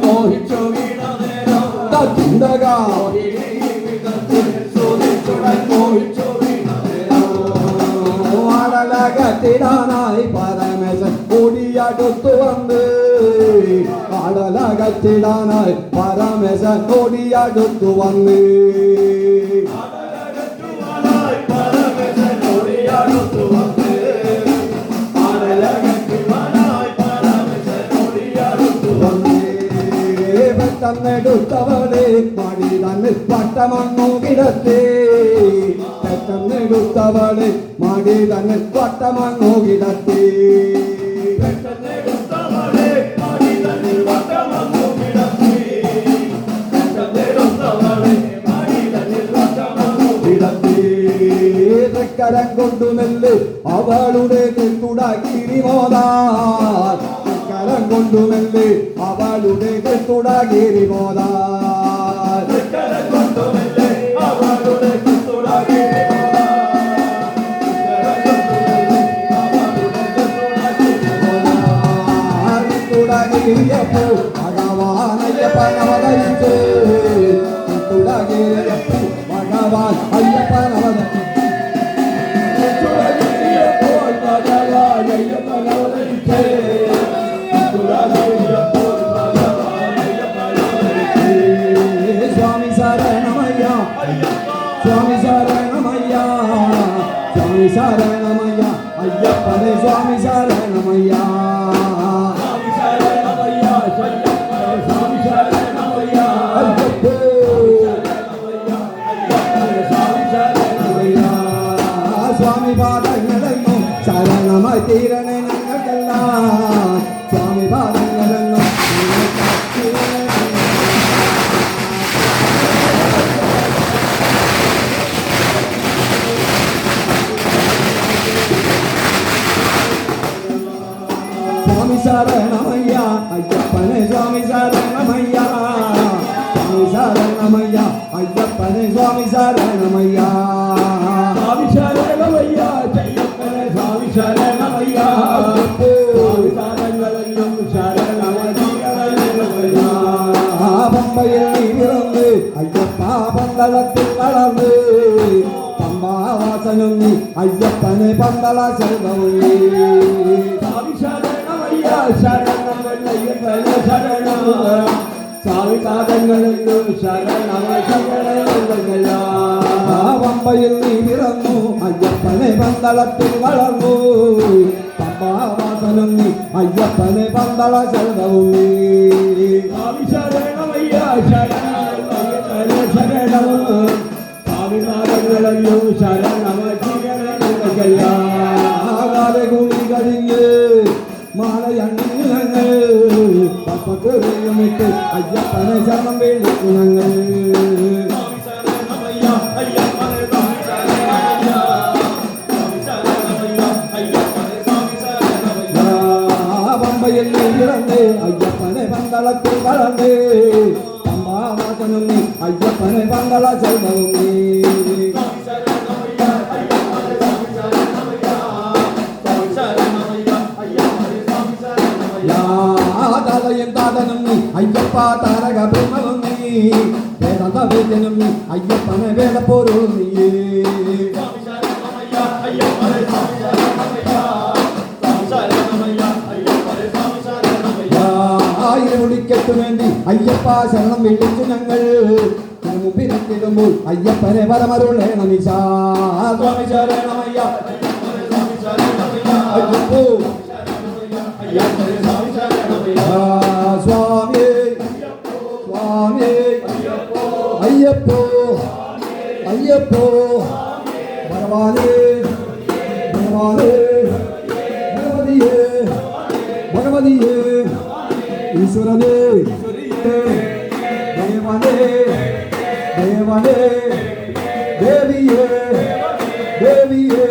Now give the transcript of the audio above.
മോഹിച്ചു വീണ നേരം ചിന്തകാ മോഹിച്ചു വീണ നേരം ആടലകത്തിടാനായി പരമേശൻ ഓടിയടുത്തു വന്ന് ആടലകത്തിടാനായി പരമേശൻ ഓടിയടുത്തു വന്ന് പെട്ടെന്നെടുത്തവളെ മടി തന്നെ വട്ടമങ്ങു കിടത്തി പെട്ടെന്നെടുത്തവളെ മടി തന്നെ വട്ടമങ്ങു കിടത്തി കരം കൊണ്ടു നെല്ല് അവളുടെ കെട്ടുടകിരി മോദാൻ കരം കൊണ്ടു നെല്ല് അവളുടെ കെട്ടുടകിരി മോദാൻ കരം കൊണ്ടു നെല്ല് അവളുടെ കെട്ടുടകിരിയപ്പോ ഭഗവാനയ്യപ്പനവതരിച്ച് കെട്ടുടകിരിയപ്പോ ഭഗവാൻ അയ്യപ്പനവതരിച്ച് സ്വാമി ശരണമയ്യ സ്വാമി ശരണമയ്യ സ്വാമി ശരണമയ്യ അയ്യപ്പനെ സ്വാമി ശരണമയ്യ സ്വാമി ശരണമയ്യ സ്വാമി പാദങ്ങളെന്നും ശരണമായി തീരണേ ഞങ്ങൾക്കെല്ലാം സ്വാമി പാദങ്ങളെന്നും സ്വാമി ശരണമയ്യ അയ്യപ്പനെ സ്വാമി ശരണമയ്യ സ്വാമി ശരണമയ്യ അയ്യപ്പനെ സ്വാമി ശരണമയ്യ സ്വാമി ശരണമയ്യ അയ്യപ്പനെ സ്വാമി ശരണമയ്യ പമ്പയിൽ നീ പിറന്ന് അയ്യപ്പ പന്തളത്തിൽ വളർന്ന് പമ്പാവാസനും നീ അയ്യപ്പനെ പന്തള ശരണവും നീ സ്വാമി ശരണമയ്യ ശരണമയ്യപ്പനെ ശരണം സ്വാമി പാദങ്ങളെന്നും ശരണമയ്യ പമ്പയിൽ നീ പിറന്നു അയ്യപ്പനെ പന്തളത്തിൽ വളർന്നു പമ്പാവാസനും നീ അയ്യപ്പനെ പന്തള ശരണവും നീ സ്വാമി ശരണമയ്യ ശരണമയ്യപ്പനെ ശരണവും സ്വാമി പാദങ്ങളെന്നും ശരണമയ്യ കൂടി കഴിഞ്ഞ് മാലയണിഞ്ഞു ഞങ്ങൾ പപ്പക്കുറിയുമിട്ട് അയ്യപ്പനെ ശരണം വേണ്ടിക്കു ഞങ്ങൾ പമ്പയിൽ നീ പിറന്ന് അയ്യപ്പനെ പന്തളത്തിൽ വളർന്ന് പമ്പാവാസനും നീ അയ്യപ്പനെ പന്തള ശരണവും നീ താതയും താതനും നീ അയ്യപ്പ താരക ബ്രഹ്മവും നീ വേദാന്ത വേദ്യനും നീ അയ്യപ്പനെ വേദപ്പൊരുളും നീ ആയിരമുടിക്കെട്ടു വേണ്ടി അയ്യപ്പ ശരണം വിളിച്ചു ഞങ്ങൾ മുമ്പിലെത്തിടുമ്പോൾ അയ്യപ്പനെ പരമരുളേണം നിശാ സ്വാമി ശരണമയ്യ അയ്യപ്പോ സ്വാമി സ്വാമി അയ്യപ്പോ അയ്യപ്പോ ഭഗവാനേ ഭഗവാനേ ഭഗവതിയേ ഭഗവതിയേ ഈശ്വരനേ ദേവനേ ദേവനേ ദേവിയേ ദേവിയേ